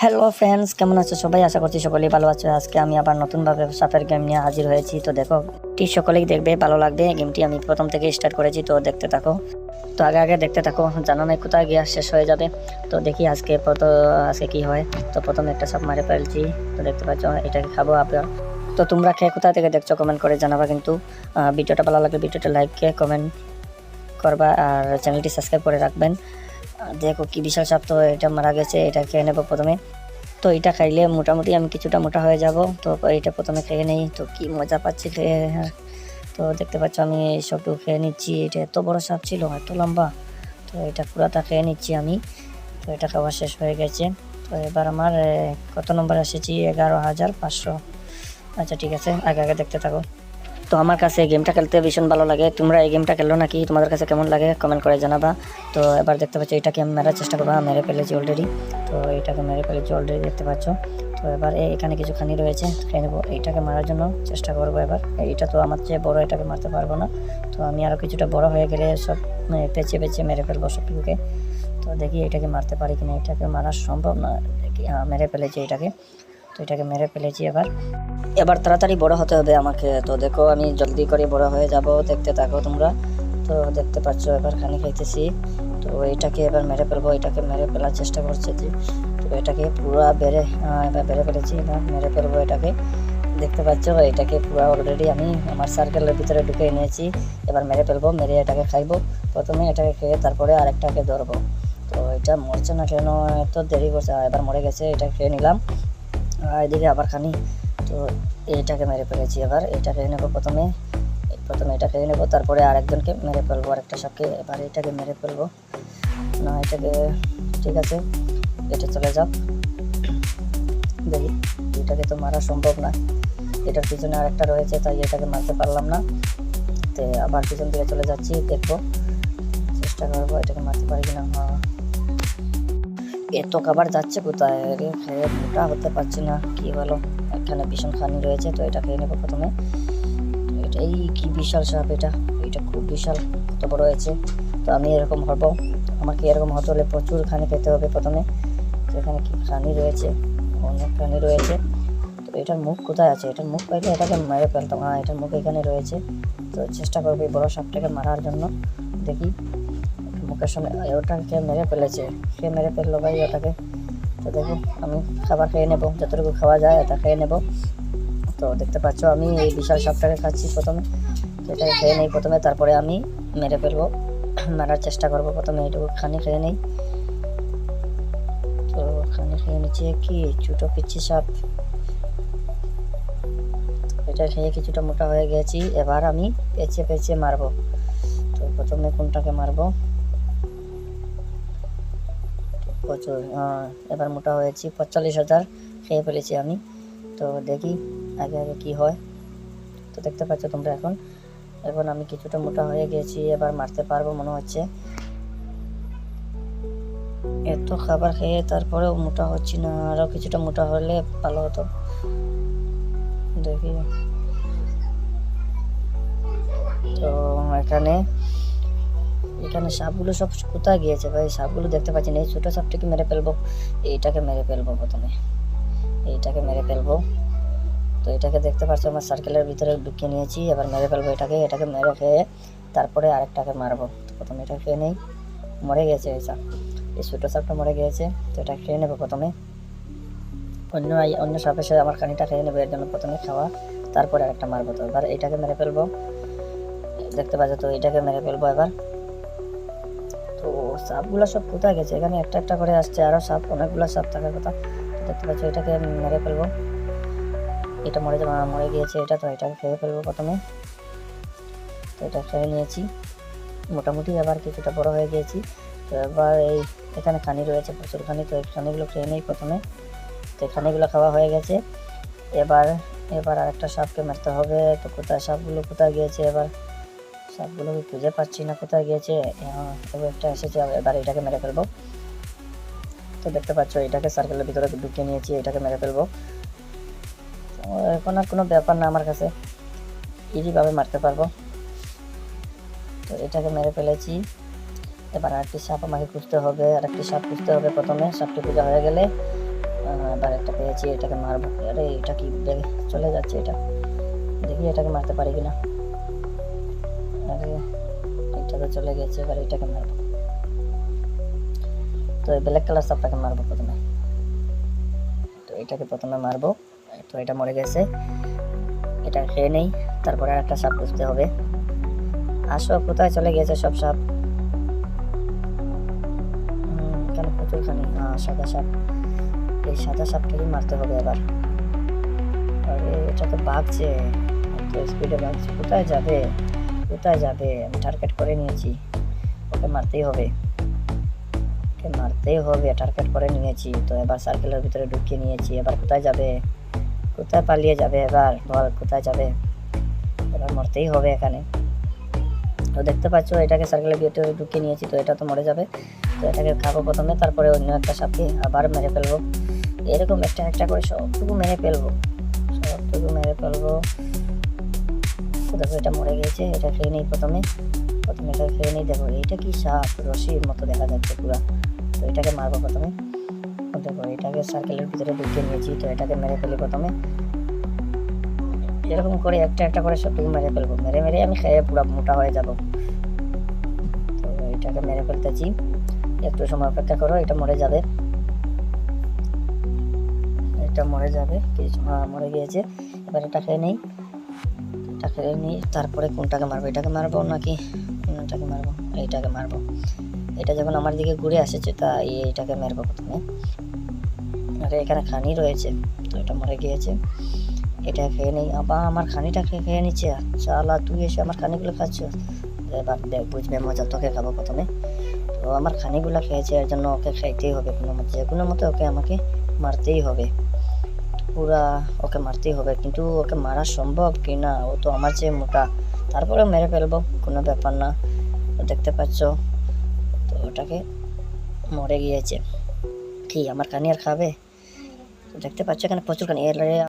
Hello friends, কেমন আছো সবাই? আশা করছি সকলেই ভালো আছো। আজকে আমি আবার নতুনভাবে সাপের গেম নিয়ে হাজির হয়েছি। তো দেখো, সকলেই দেখবে, ভালো লাগবে। গেমটি আমি প্রথম থেকে স্টার্ট করেছি, তো দেখতে থাকো। তো আগে দেখতে থাকো, জানা নাই কোথায় গিয়ে শেষ হয়ে যাবে। তো দেখি আজকে কি হয়। তো প্রথমে একটা সাপ মারে ফেলছি। তো দেখতে পাচ্ছ, এটাকে খাবো আবার। তো তোমরা খেয়ে কোথা থেকে দেখছো কমেন্ট করে জানাবা। কিন্তু ভিডিওটা ভালো লাগলে ভিডিওটা লাইক কমেন্ট করবা আর চ্যানেলটি সাবস্ক্রাইব করে রাখবেন। দেখো কি বিশাল সাপ, তো এটা মারা গেছে। এটা খেয়ে নেবো প্রথমে। তো এটা খাইলে মোটামুটি আমি কিছুটা মোটা হয়ে যাব। তো এটা প্রথমে খেয়ে নেই, তো কি মজা পাচ্ছি খেয়ে। তো দেখতে পাচ্ছ আমি সবটুকু খেয়ে নিচ্ছি। এটা এত বড় সাপ ছিল, এত লম্বা। তো এটা পুরাটা খেয়ে নিচ্ছি আমি। তো এটা খাওয়া শেষ হয়ে গেছে। তো এবার আমার কত নম্বর এসেছি? 11,500। আচ্ছা ঠিক আছে, আগে দেখতে থাকো। তো আমার কাছে এই গেমটা খেলতে ভীষণ ভালো লাগে। তোমরা এই গেমটা খেলো নাকি? তোমাদের কাছে কেমন লাগে কমেন্ট করে জানাবা। তো এবার দেখতে পাচ্ছ এটাকে আমি মেরার চেষ্টা করবো। মেরে ফেলেছি অলরেডি। তো এটাকে মেরে ফেলেছি অলরেডি, দেখতে পাচ্ছ। তো এবার এখানে কিছু খানি রয়েছে, খেয়ে নেবো। এইটাকে মারার জন্য চেষ্টা করবো এবার। এইটা তো আমার চেয়ে বড়, এটাকে মারতে পারবো না। তো আমি আরও কিছুটা বড় হয়ে গেলে সব পেঁচে মেরে ফেলবো সবটুকুকে। তো দেখি এটাকে মারতে পারি কিনা। এটাকে মারা সম্ভব না। দেখি, মেরে ফেলেছি এটাকে। তো এটাকে মেরে ফেলেছি। এবার তাড়াতাড়ি বড় হতে হবে আমাকে। তো দেখো, আমি জলদি করে বড় হয়ে যাব, দেখতে থাকো তোমরা। তো দেখতে পাচ্ছ এবার খানি খাইতেছি। তো এটাকে এবার মেরে ফেলবো। এটাকে মেরে ফেলার চেষ্টা করছে যে। তো এটাকে পুরো এবার বেড়ে ফেলেছি। এবার মেরে ফেলবো এটাকে। দেখতে পাচ্ছ এটাকে পুরো অলরেডি আমি আমার সার্কেলের ভিতরে ঢুকে নিয়েছি। এবার মেরে ফেলবো, মেরে এটাকে খাইবো। প্রথমে এটাকে খেয়ে তারপরে আরেকটাকে ধরবো। তো এটা মরছে না কেন? এত দেরি করছে। এবার মরে গেছে, এটা খেয়ে নিলাম। এদিকে আবার খানি। তো এটাকে মেরে ফেলেছি। এবার এটা খেয়ে নেবো। প্রথমে এটা খেয়ে নেবো, তারপরে আরেকজনকে মেরে ফেলবো, আরেকটা সাপকে। এবার এটাকে মেরে ফেলবো না, এটাকে। ঠিক আছে, এটা চলে যাও। দেখি, এটাকে তো মারা সম্ভব না। এটার পিছনে আরেকটা রয়েছে, তাই এটাকে মারতে পারলাম না। তো আবার পিছন দিকে চলে যাচ্ছি, দেখবো, চেষ্টা করবো এটাকে মারতে পারি কিনা। এত খাবার যাচ্ছে কোথায়? খেয়ে মোটা হতে পারছি না, কি হলো? এখানে ভীষণ খানি রয়েছে, তো এটা খেয়ে নেবো প্রথমে। এটাই কি বিশাল সাপ! এটা খুব বিশাল, কত বড় হয়েছে। তো আমি এরকম হব, আমাকে এরকম হতে হলে প্রচুর খানি খেতে হবে প্রথমে। তো এখানে কি খানি রয়েছে? অনেক খানি রয়েছে। তো এটার মুখ কোথায় আছে? এটার মুখ পাইলে এটাকে মেরে ফেলতাম। এটার মুখ এখানে রয়েছে। তো চেষ্টা করবো এই বড় সাপটাকে মারার জন্য। দেখি, মুখের সামনে ওটাকে মেরে ফেলেছে। খেয়ে মেরে ফেললো ভাই ওটাকে। তো দেখো, আমি খাবার খেয়ে নেবো, যতটুকু খাওয়া যায় এটা খেয়ে নেবো। তো দেখতে পাচ্ছ আমি এই বিশাল সাপটাকে খাচ্ছি প্রথমে। তো এটাকে খেয়ে নেই প্রথমে, তারপরে আমি মেরে ফেলবো, মারার চেষ্টা করবো। প্রথমে এইটুকু খানি খেয়ে নেই। তো খানি খেয়ে নিচ্ছে কি ছোটো পিচ্ছি সাপ। এটা খেয়ে কিছুটা মোটা হয়ে গেছি। এবার আমি পেঁচে মারবো। তো প্রথমে কোনটাকে মারবো? প্রচুর, এবার মোটা হয়েছি। 45,000 খেয়ে ফেলেছি আমি। তো দেখি আগে কি হয়। তো দেখতে পাচ্ছ তোমরা, এখন আমি কিছুটা মোটা হয়ে গেছি। এবার মারতে পারবো মনে হচ্ছে। এত খাবার খেয়ে তারপরেও মোটা হচ্ছি না। আরও কিছুটা মোটা হলে ভালো হতো। দেখি, তো এখানে সাপগুলো সব কোথায় গিয়েছে ভাই? সাপগুলো দেখতে পাচ্ছি না। এই ছোটো সাপটাকে মেরে ফেলবো। এইটাকে মেরে ফেলবো প্রথমে, এইটাকে মেরে ফেলবো। তো এটাকে দেখতে পাচ্ছ আমার সার্কেলের ভিতরে ঢুকিয়ে নিয়েছি। এবার মেরে ফেলবো এটাকে মেরে খেয়ে তারপরে আরেকটাকে মারবো। তো প্রথমে এটা খেয়ে নেই। মরে গেছে এই ছোটো সাপটা মরে গিয়েছে। তো এটা খেয়ে নেবো প্রথমে। অন্য সাপের সাথে আমার খানিটা খেয়ে নেবো, এর জন্য প্রথমে খাওয়া, তারপরে আরেকটা মারবো। তো এবার এটাকে মেরে ফেলবো, দেখতে পাচ্ছ। তো এটাকে মেরে ফেলবো এবার। তো সাপগুলো সব কোথায় গেছে? এখানে একটা করে আসছে, আরও সাপ, অনেকগুলো সাপ থাকার কথা। তো দেখতে পাচ্ছ এটাকে মেরে ফেলবো। এটা মরে গিয়েছে এটা। তো এটাকে খেয়ে ফেলবো প্রথমে। তো এটা খেয়ে নিয়েছি মোটামুটি। এবার কিছুটা বড় হয়ে গিয়েছি। তো এবার এখানে খানি রয়েছে, প্রচুর খানি। তো এই খানিগুলো খেয়ে নেই প্রথমে। তো এই খানিগুলো খাওয়া হয়ে গেছে। এবার আরেকটা সাপকে মারতে হবে। তো সাপগুলো কোথায় গিয়েছে? এবার সাপগুলোকে খুঁজে পাচ্ছি না, কোথায় গিয়েছে। একটা এসেছে, এবার এটাকে মেরে ফেলবো। তো দেখতে পাচ্ছ এটাকে সার্কেলের ভিতরে ঢুকিয়ে নিয়েছি, এটাকে মেরে ফেলবো। এখন আর কোনো ব্যাপার না, আমার কাছে ইজিভাবে মারতে পারবো। তো এটাকে মেরে ফেলেছি। এবার আরেকটি সাপ আমাকে খুঁজতে হবে, প্রথমে সাপটি খোঁজা হয়ে গেলে আবার একটা পেয়েছি, এটাকে মারবো। আরে এটা কি চলে যাচ্ছে, এটা দেখি এটাকে মারতে পারি কিনা। আরে এটা তো চলে গেছে, এবার এটাকে মারবো। তো এই ব্ল্যাক কালার সাপটাকে মারবো প্রথমে। তো এটাকে প্রথমে মারবো। তো এটা মরে গেছে, এটা খেয়ে নেই, তারপরে আর একটা সাপ খুঁজতে হবে। আসো, কোথায় চলে গেছে সব সাপ? এখানে প্রচুর খানি সাদা সাপ। এই সাদা সাপটাকে মারতে হবে এবার। আরে এটা তো ভাগছে, এত স্পিডে ভাগছে। কোথায় যাবে, কোথায় যাবে? আমি টার্গেট করে নিয়েছি, ওকে মারতেই হবে, ওকে মারতেই হবে, টার্গেট করে নিয়েছি। তো এবার সার্কেলের ভিতরে ঢুকিয়ে নিয়েছি। এবার কোথায় যাবে, কোথায় পালিয়ে যাবে? এবার বল কোথায় যাবে? এবার মরতেই হবে এখানে। তো দেখতে পাচ্ছ এটাকে সার্কেলের ভিতরে ঢুকিয়ে নিয়েছি, তো এটা তো মরে যাবে। তো এটাকে খাবো প্রথমে, তারপরে অন্য একটা সাপকে আবার মেরে ফেলবো। এরকম একটা একটা করে সবটুকু মেরে ফেলবো, সবটুকু মেরে ফেলবো। তো দেখো এটা মরে গেছে, এটা খেয়ে নিই প্রথমে এটা খেয়ে নিই। দেখো এইটা কি সাপ, রশির মতো দেখা যাচ্ছে পুরা। তো এটাকে মারবো প্রথমে। দেখো এটাকে সার্কেলের ভিতরে ঢুকিয়ে নিয়েছি, তো এটাকে মেরে ফেলি প্রথমে। এরকম করে একটা একটা করে সবটুকু মেরে ফেলবো, মেরে মেরে আমি খেয়ে পুরো মোটা হয়ে যাব। তো এটাকে মেরে ফেলতেছি, একটু সময় অপেক্ষা করো, এটা মরে যাবে, এটা মরে যাবে। কিছু মরে গিয়েছে, এবার এটা খেয়ে নেই, এটা খেয়ে নিই। তারপরে কোনটাকে মারবো, এটাকে মারবো নাকি এটাকে মারবো? এইটাকে মারবো। এটা যখন আমার দিকে ঘুরে আসছে, তা এইটাকে মারবো প্রথমে। আরে এখানে খানি রয়েছে, তো এটা মরে গিয়েছে, এটা খেয়ে নেই। আবার আমার খানিটা খেয়ে নিচ্ছে। শালা তুই এসে আমার খানিগুলো খাচ্ছ, এবার দেখ বুঝবে মজা, তোকে খাবো প্রথমে। তো আমার খানিগুলো খেয়েছে, এর জন্য ওকে খাইতেই হবে কোনো মতে, যে কোনো মতে ওকে আমাকে মারতেই হবে, পুরা ওকে মারতেই হবে। কিন্তু ওকে মারা সম্ভব কি না, ও তো আমার চেয়ে মোটা, তারপরে মেরে ফেলবো, কোনো ব্যাপার না। দেখতে পাচ্ছ, তো ওটাকে মরে গিয়েছে। কি আমার কানি আর খাবে? দেখতে পাচ্ছ এখানে প্রচুর কানি।